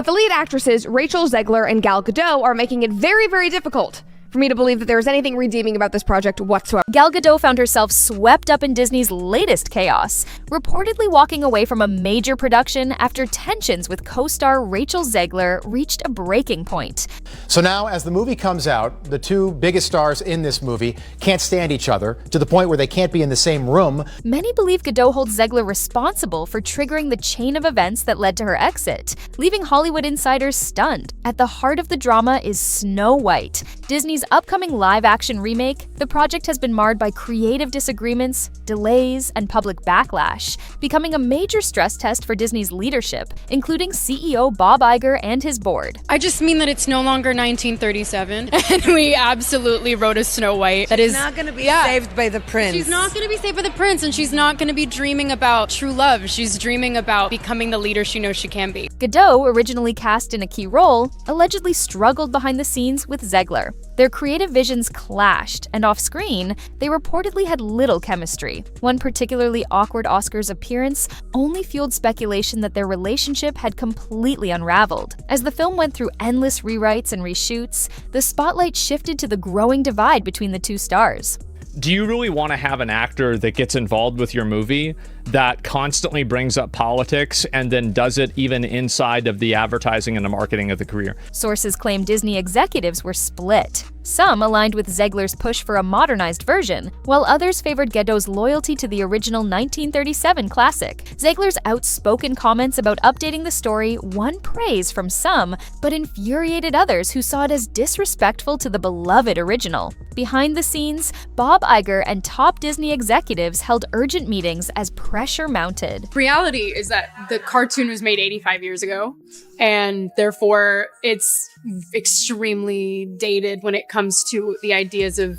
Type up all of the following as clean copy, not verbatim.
But the lead actresses, Rachel Zegler and Gal Gadot, are making it very, very difficult for me to believe that there is anything redeeming about this project whatsoever. Gal Gadot found herself swept up in Disney's latest chaos, reportedly walking away from a major production after tensions with co-star Rachel Zegler reached a breaking point. So now, as the movie comes out, the two biggest stars in this movie can't stand each other to the point where they can't be in the same room. Many believe Gadot holds Zegler responsible for triggering the chain of events that led to her exit, leaving Hollywood insiders stunned. At the heart of the drama is Snow White, Disney's upcoming live-action remake. The project has been marred by creative disagreements, delays, and public backlash, becoming a major stress test for Disney's leadership, including CEO Bob Iger and his board. I just mean that it's no longer 1937, and we absolutely wrote a Snow White that is not going to be saved by the prince. She's not going to be saved by the prince, and she's not going to be dreaming about true love. She's dreaming about becoming the leader she knows she can be. Gadot, originally cast in a key role, allegedly struggled behind the scenes with Zegler. Their creative visions clashed, and off-screen, they reportedly had little chemistry. One particularly awkward Oscars appearance only fueled speculation that their relationship had completely unraveled. As the film went through endless rewrites and reshoots, the spotlight shifted to the growing divide between the two stars. Do you really want to have an actor that gets involved with your movie that constantly brings up politics and then does it even inside of the advertising and the marketing of the career? Sources claim Disney executives were split. Some aligned with Zegler's push for a modernized version, while others favored Gadot's loyalty to the original 1937 classic. Zegler's outspoken comments about updating the story won praise from some, but infuriated others who saw it as disrespectful to the beloved original. Behind the scenes, Bob Iger and top Disney executives held urgent meetings as pressure mounted. Reality is that the cartoon was made 85 years ago, and therefore it's extremely dated when it comes to the ideas of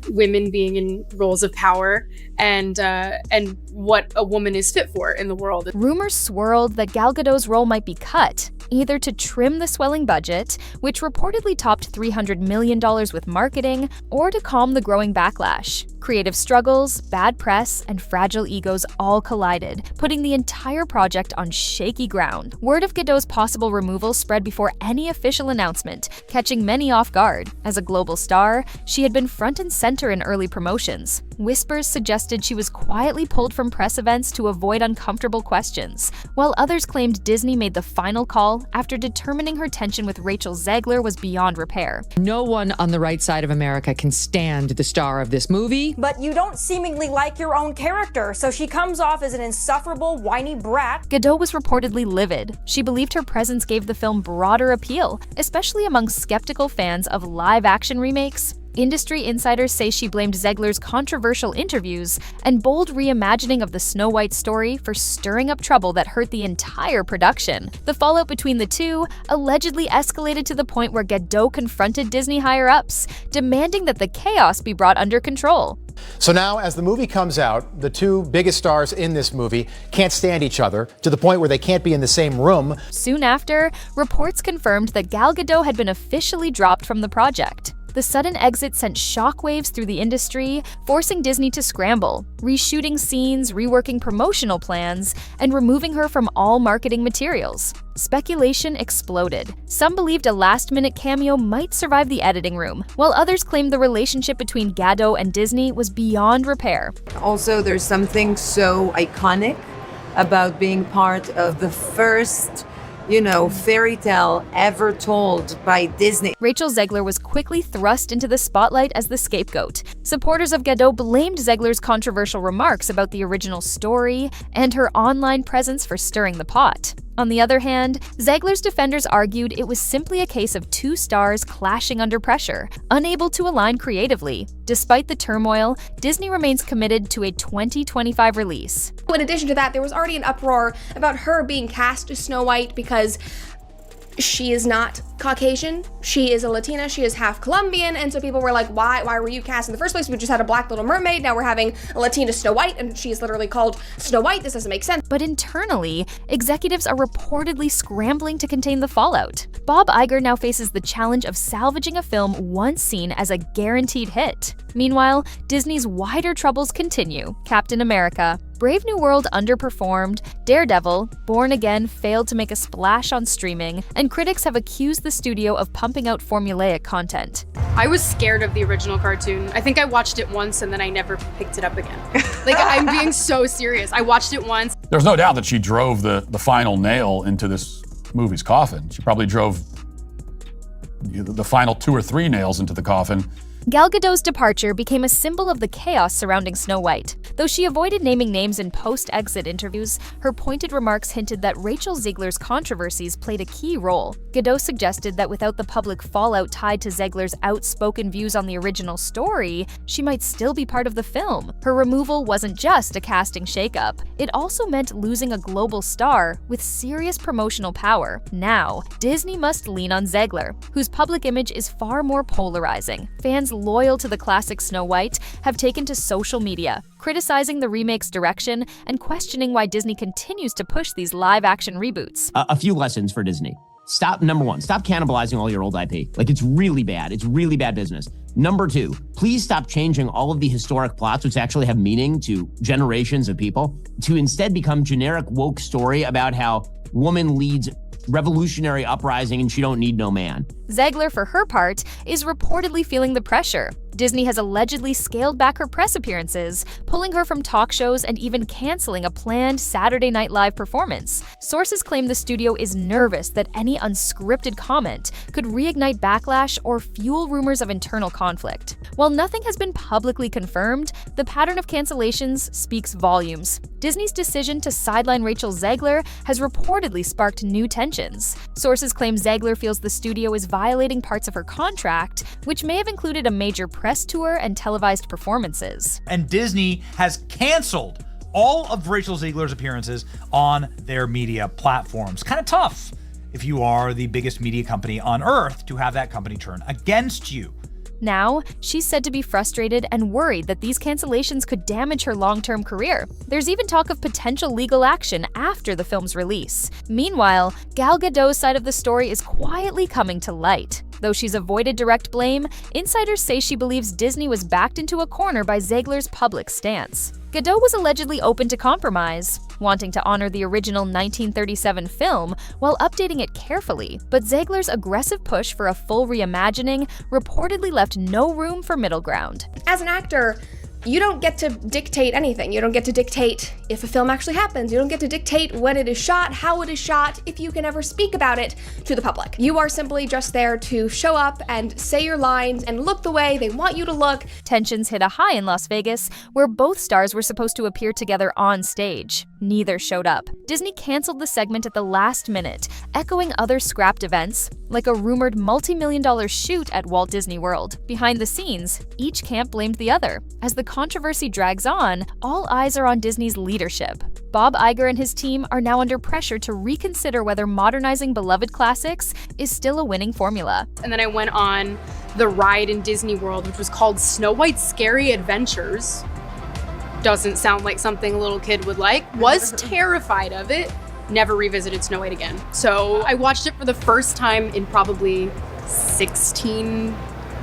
women being in roles of power and what a woman is fit for in the world. Rumors swirled that Gal Gadot's role might be cut, either to trim the swelling budget, which reportedly topped $300 million with marketing, or to calm the growing backlash. Creative struggles, bad press, and fragile egos all collided, putting the entire project on shaky ground. Word of Gadot's possible removal spread before any official announcement, catching many off guard. As a global star, she had been front and center in early promotions. Whispers suggested she was quietly pulled from press events to avoid uncomfortable questions, while others claimed Disney made the final call after determining her tension with Rachel Zegler was beyond repair. No one on the right side of America can stand the star of this movie. But you don't seemingly like your own character, so she comes off as an insufferable, whiny brat. Godot was reportedly livid. She believed her presence gave the film broader appeal, especially among skeptical fans of live-action remakes. Industry insiders say she blamed Zegler's controversial interviews and bold reimagining of the Snow White story for stirring up trouble that hurt the entire production. The fallout between the two allegedly escalated to the point where Gadot confronted Disney higher-ups, demanding that the chaos be brought under control. So now, as the movie comes out, the two biggest stars in this movie can't stand each other to the point where they can't be in the same room. Soon after, reports confirmed that Gal Gadot had been officially dropped from the project. The sudden exit sent shockwaves through the industry, forcing Disney to scramble, reshooting scenes, reworking promotional plans, and removing her from all marketing materials. Speculation exploded. Some believed a last-minute cameo might survive the editing room, while others claimed the relationship between Gadot and Disney was beyond repair. Also, there's something so iconic about being part of the first fairy tale ever told by Disney. Rachel Zegler was quickly thrust into the spotlight as the scapegoat. Supporters of Gadot blamed Zegler's controversial remarks about the original story and her online presence for stirring the pot. On the other hand, Zegler's defenders argued it was simply a case of two stars clashing under pressure, unable to align creatively. Despite the turmoil, Disney remains committed to a 2025 release. In addition to that, there was already an uproar about her being cast as Snow White because she is not Caucasian, she is a Latina, she is half Colombian, and so people were like, why were you cast in the first place? We just had a black Little Mermaid, now we're having a Latina Snow White, and she is literally called Snow White. This doesn't make sense. But internally, executives are reportedly scrambling to contain the fallout. Bob Iger now faces the challenge of salvaging a film once seen as a guaranteed hit. Meanwhile, Disney's wider troubles continue. Captain America, Brave New World underperformed, Daredevil, Born Again failed to make a splash on streaming, and critics have accused the studio of pumping out formulaic content. I was scared of the original cartoon. I think I watched it once and then I never picked it up again. Like, I'm being so serious. I watched it once. There's no doubt that she drove the final nail into this movie's coffin. She probably drove the final 2 or 3 nails into the coffin. Gal Gadot's departure became a symbol of the chaos surrounding Snow White. Though she avoided naming names in post-exit interviews, her pointed remarks hinted that Rachel Zegler's controversies played a key role. Gadot suggested that without the public fallout tied to Zegler's outspoken views on the original story, she might still be part of the film. Her removal wasn't just a casting shakeup. It also meant losing a global star with serious promotional power. Now, Disney must lean on Zegler, whose public image is far more polarizing. Fans loyal to the classic Snow White have taken to social media, criticizing the remake's direction and questioning why Disney continues to push these live-action reboots. A few lessons for Disney. Number one, stop cannibalizing all your old IP. Like, it's really bad. It's really bad business. Number two, please stop changing all of the historic plots, which actually have meaning to generations of people, to instead become generic woke story about how woman leads revolutionary uprising and she don't need no man. Zegler, for her part, is reportedly feeling the pressure. Disney has allegedly scaled back her press appearances, pulling her from talk shows and even canceling a planned Saturday Night Live performance. Sources claim the studio is nervous that any unscripted comment could reignite backlash or fuel rumors of internal conflict. While nothing has been publicly confirmed, the pattern of cancellations speaks volumes. Disney's decision to sideline Rachel Zegler has reportedly sparked new tensions. Sources claim Zegler feels the studio is violating parts of her contract, which may have included a major press tour and televised performances. And Disney has canceled all of Rachel Zegler's appearances on their media platforms. Kind of tough if you are the biggest media company on earth to have that company turn against you. Now, she's said to be frustrated and worried that these cancellations could damage her long-term career. There's even talk of potential legal action after the film's release. Meanwhile, Gal Gadot's side of the story is quietly coming to light. Though she's avoided direct blame, insiders say she believes Disney was backed into a corner by Zegler's public stance. Gadot was allegedly open to compromise, wanting to honor the original 1937 film while updating it carefully, but Zegler's aggressive push for a full reimagining reportedly left no room for middle ground. As an actor, you don't get to dictate anything. You don't get to dictate if a film actually happens. You don't get to dictate when it is shot, how it is shot, if you can ever speak about it to the public. You are simply just there to show up and say your lines and look the way they want you to look. Tensions hit a high in Las Vegas, where both stars were supposed to appear together on stage. Neither showed up. Disney canceled the segment at the last minute, echoing other scrapped events, like a rumored multi-million-dollar shoot at Walt Disney World. Behind the scenes, each camp blamed the other. As the controversy drags on, all eyes are on Disney's leadership. Bob Iger and his team are now under pressure to reconsider whether modernizing beloved classics is still a winning formula. And then I went on the ride in Disney World, which was called Snow White's Scary Adventures. Doesn't sound like something a little kid would like. Was terrified of it. Never revisited Snow White again. So I watched it for the first time in probably 16,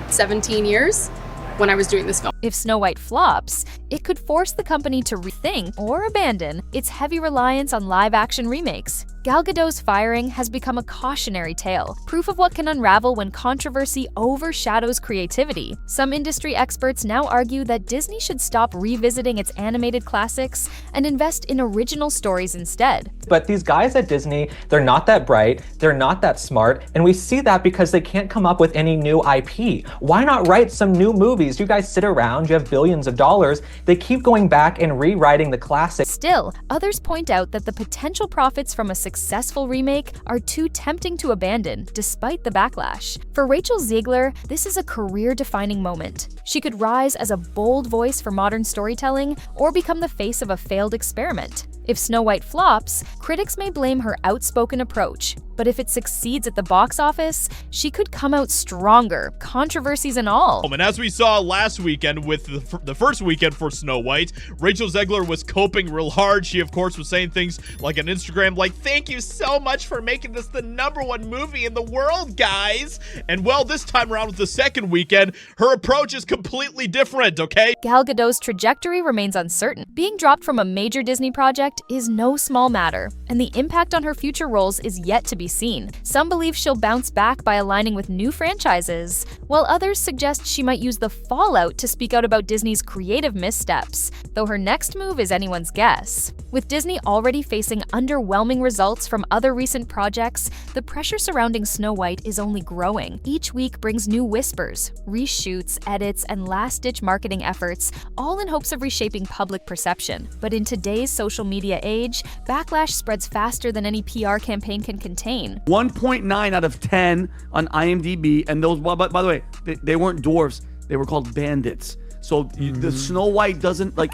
17 years when I was doing this film. If Snow White flops, it could force the company to rethink or abandon its heavy reliance on live-action remakes. Gal Gadot's firing has become a cautionary tale, proof of what can unravel when controversy overshadows creativity. Some industry experts now argue that Disney should stop revisiting its animated classics and invest in original stories instead. But these guys at Disney, they're not that bright, they're not that smart, and we see that because they can't come up with any new IP. Why not write some new movies? You guys sit around, you have billions of dollars, they keep going back and rewriting the classics. Still, others point out that the potential profits from a successful remake are too tempting to abandon, despite the backlash. For Rachel Zegler, this is a career-defining moment. She could rise as a bold voice for modern storytelling or become the face of a failed experiment. If Snow White flops, critics may blame her outspoken approach. But if it succeeds at the box office, she could come out stronger, controversies and all. And as we saw last weekend with the first weekend for Snow White, Rachel Zegler was coping real hard. She, of course, was saying things like on Instagram, like, thank you so much for making this the #1 movie in the world, guys. And well, this time around with the second weekend, her approach is completely different, okay? Gal Gadot's trajectory remains uncertain. Being dropped from a major Disney project is no small matter, and the impact on her future roles is yet to be seen. Some believe she'll bounce back by aligning with new franchises, while others suggest she might use the fallout to speak out about Disney's creative missteps, though her next move is anyone's guess. With Disney already facing underwhelming results from other recent projects, the pressure surrounding Snow White is only growing. Each week brings new whispers, reshoots, edits, and last-ditch marketing efforts, all in hopes of reshaping public perception. But in today's social media age, backlash spreads faster than any PR campaign can contain. 1.9 out of 10 on IMDb, and those, by the way, they weren't dwarves, they were called bandits. So the Snow White doesn't, like,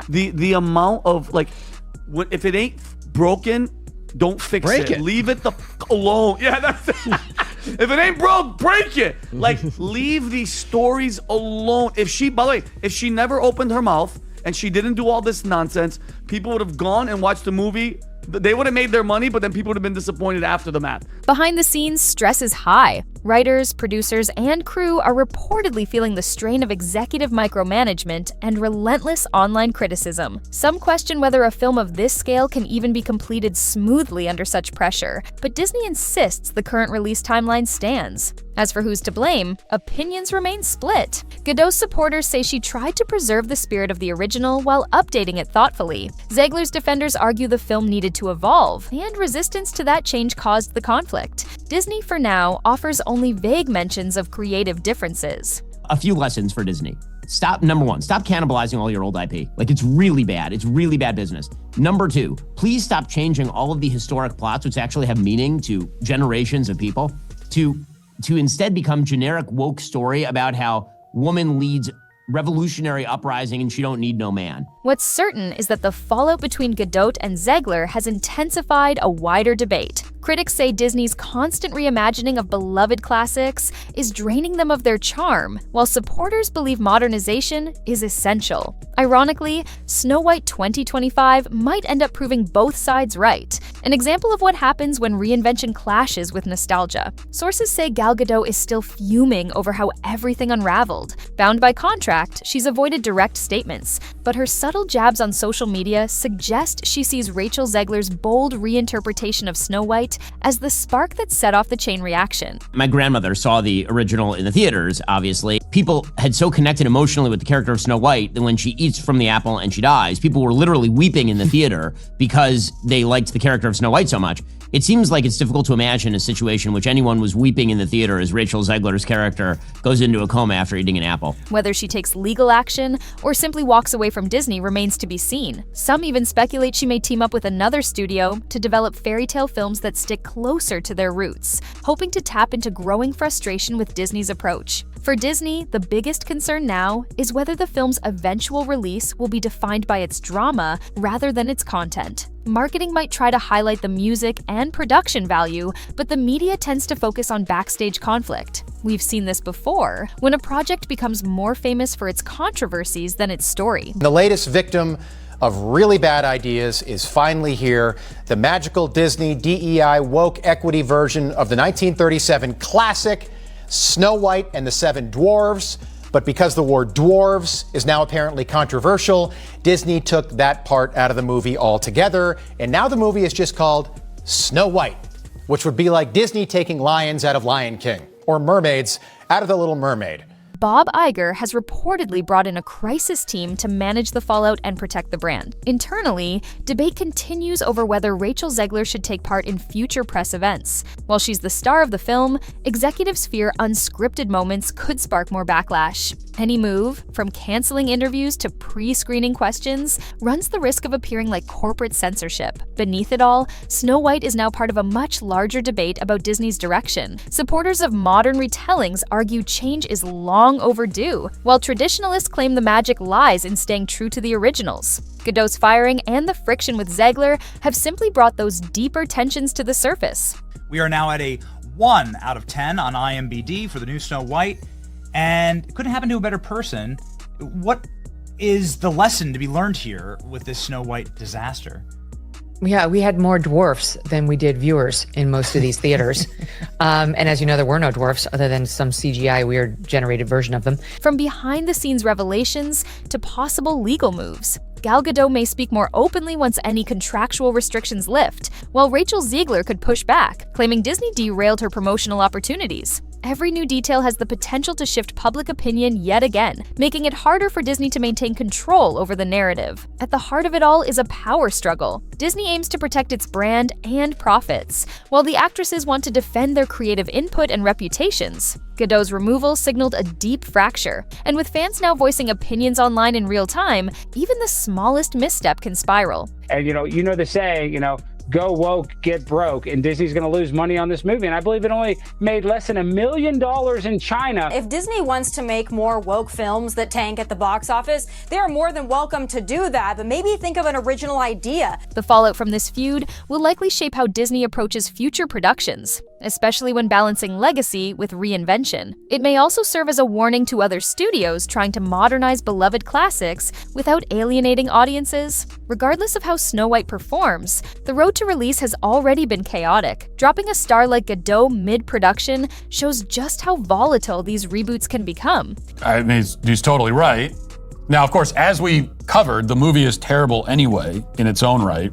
the amount of, like, if it ain't broken, don't fix it. Leave it alone. Yeah, that's it. If it ain't broke, break it. Like, leave these stories alone. If she, by the way, if she never opened her mouth and she didn't do all this nonsense, people would have gone and watched the movie. They would have made their money, but then people would have been disappointed after the math. Behind the scenes, stress is high. Writers, producers, and crew are reportedly feeling the strain of executive micromanagement and relentless online criticism. Some question whether a film of this scale can even be completed smoothly under such pressure, but Disney insists the current release timeline stands. As for who's to blame, opinions remain split. Gadot's supporters say she tried to preserve the spirit of the original while updating it thoughtfully. Zegler's defenders argue the film needed to evolve, and resistance to that change caused the conflict. Disney, for now, offers only vague mentions of creative differences. A few lessons for Disney. Number one, stop cannibalizing all your old IP. Like, it's really bad. It's really bad business. Number two, please stop changing all of the historic plots, which actually have meaning to generations of people, to instead become generic woke story about how woman leads revolutionary uprising and she don't need no man. What's certain is that the fallout between Gadot and Zegler has intensified a wider debate. Critics say Disney's constant reimagining of beloved classics is draining them of their charm, while supporters believe modernization is essential. Ironically, Snow White 2025 might end up proving both sides right, an example of what happens when reinvention clashes with nostalgia. Sources say Gal Gadot is still fuming over how everything unraveled. Bound by contract, she's avoided direct statements, but her subtle jabs on social media suggest she sees Rachel Zegler's bold reinterpretation of Snow White as the spark that set off the chain reaction. My grandmother saw the original in the theaters, obviously. People had so connected emotionally with the character of Snow White that when she eats from the apple and she dies, people were literally weeping in the theater because they liked the character of Snow White so much. It seems like it's difficult to imagine a situation in which anyone was weeping in the theater as Rachel Zegler's character goes into a coma after eating an apple. Whether she takes legal action or simply walks away from Disney remains to be seen. Some even speculate she may team up with another studio to develop fairy tale films that stick closer to their roots, hoping to tap into growing frustration with Disney's approach. For Disney, the biggest concern now is whether the film's eventual release will be defined by its drama rather than its content. Marketing might try to highlight the music and production value, but the media tends to focus on backstage conflict. We've seen this before, when a project becomes more famous for its controversies than its story. The latest victim of really bad ideas is finally here. The magical Disney DEI woke equity version of the 1937 classic Snow White and the Seven Dwarfs. But because the word dwarves is now apparently controversial, Disney took that part out of the movie altogether, and now the movie is just called Snow White, which would be like Disney taking lions out of Lion King, or mermaids out of The Little Mermaid. Bob Iger has reportedly brought in a crisis team to manage the fallout and protect the brand. Internally, debate continues over whether Rachel Zegler should take part in future press events. While she's the star of the film, executives fear unscripted moments could spark more backlash. Any move, from canceling interviews to pre-screening questions, runs the risk of appearing like corporate censorship. Beneath it all, Snow White is now part of a much larger debate about Disney's direction. Supporters of modern retellings argue change is long overdue, while traditionalists claim the magic lies in staying true to the originals. Gadot's firing and the friction with Zegler have simply brought those deeper tensions to the surface. We are now at a 1 out of 10 on IMDb for the new Snow White, and it couldn't happen to a better person. What is the lesson to be learned here with this Snow White disaster? Yeah, we had more dwarfs than we did viewers in most of these theaters. And as you know, there were no dwarfs other than some CGI weird generated version of them. From behind-the-scenes revelations to possible legal moves, Gal Gadot may speak more openly once any contractual restrictions lift, while Rachel Zegler could push back, claiming Disney derailed her promotional opportunities. Every new detail has the potential to shift public opinion yet again, making it harder for Disney to maintain control over the narrative. At the heart of it all is a power struggle. Disney aims to protect its brand and profits, while the actresses want to defend their creative input and reputations. Gadot's removal signaled a deep fracture, and with fans now voicing opinions online in real time, even the smallest misstep can spiral. And you know the saying, go woke, get broke, and Disney's going to lose money on this movie. And I believe it only made less than $1 million in China. If Disney wants to make more woke films that tank at the box office, they are more than welcome to do that, but maybe think of an original idea. The fallout from this feud will likely shape how Disney approaches future productions, especially when balancing legacy with reinvention. It may also serve as a warning to other studios trying to modernize beloved classics without alienating audiences. Regardless of how Snow White performs, the road to release has already been chaotic. Dropping a star like Gadot mid-production shows just how volatile these reboots can become. I mean, he's totally right. Now, of course, as we covered, the movie is terrible anyway in its own right.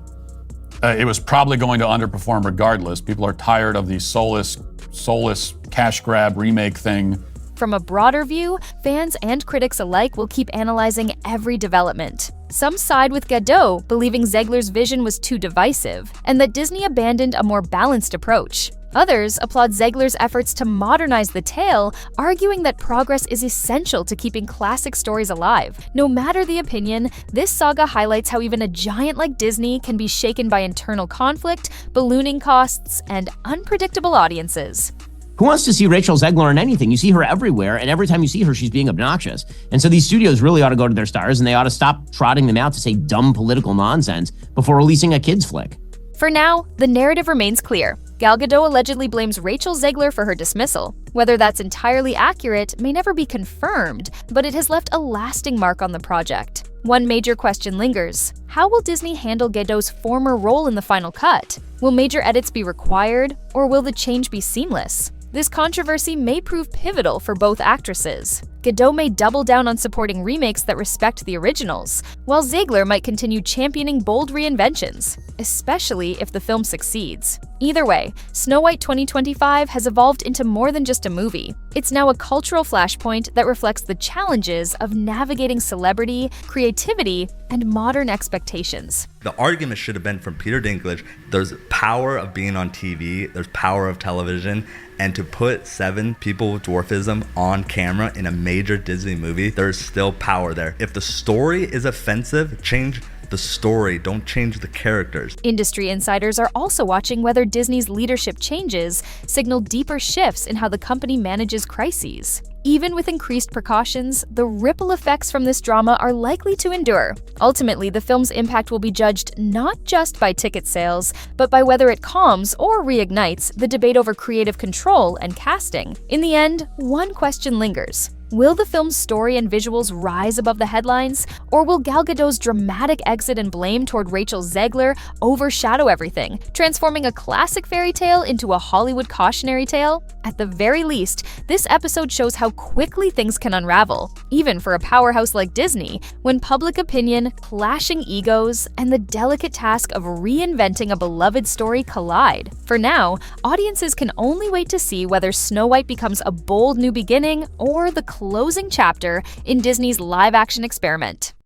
It was probably going to underperform regardless. People are tired of the soulless cash grab remake thing. From a broader view, fans and critics alike will keep analyzing every development. Some side with Gadot, believing Zegler's vision was too divisive, and that Disney abandoned a more balanced approach. Others applaud Zegler's efforts to modernize the tale, arguing that progress is essential to keeping classic stories alive. No matter the opinion, this saga highlights how even a giant like Disney can be shaken by internal conflict, ballooning costs, and unpredictable audiences. Who wants to see Rachel Zegler in anything? You see her everywhere, and every time you see her, she's being obnoxious. And so these studios really ought to go to their stars, and they ought to stop trotting them out to say dumb political nonsense before releasing a kid's flick. For now, the narrative remains clear. Gal Gadot allegedly blames Rachel Zegler for her dismissal. Whether that's entirely accurate may never be confirmed, but it has left a lasting mark on the project. One major question lingers. How will Disney handle Gadot's former role in the final cut? Will major edits be required, or will the change be seamless? This controversy may prove pivotal for both actresses. Gadot may double down on supporting remakes that respect the originals, while Zegler might continue championing bold reinventions, especially if the film succeeds. Either way, Snow White 2025 has evolved into more than just a movie. It's now a cultural flashpoint that reflects the challenges of navigating celebrity, creativity, and modern expectations. The argument should have been from Peter Dinklage, there's power of being on TV, there's power of television, and to put 7 people with dwarfism on camera in a major Disney movie, there's still power there. If the story is offensive, change the story, don't change the characters. Industry insiders are also watching whether Disney's leadership changes signal deeper shifts in how the company manages crises. Even with increased precautions, the ripple effects from this drama are likely to endure. Ultimately, the film's impact will be judged not just by ticket sales, but by whether it calms or reignites the debate over creative control and casting. In the end, one question lingers. Will the film's story and visuals rise above the headlines, or will Gal Gadot's dramatic exit and blame toward Rachel Zegler overshadow everything, transforming a classic fairy tale into a Hollywood cautionary tale? At the very least, this episode shows how quickly things can unravel, even for a powerhouse like Disney, when public opinion, clashing egos, and the delicate task of reinventing a beloved story collide. For now, audiences can only wait to see whether Snow White becomes a bold new beginning or the closing chapter in Disney's live-action experiment.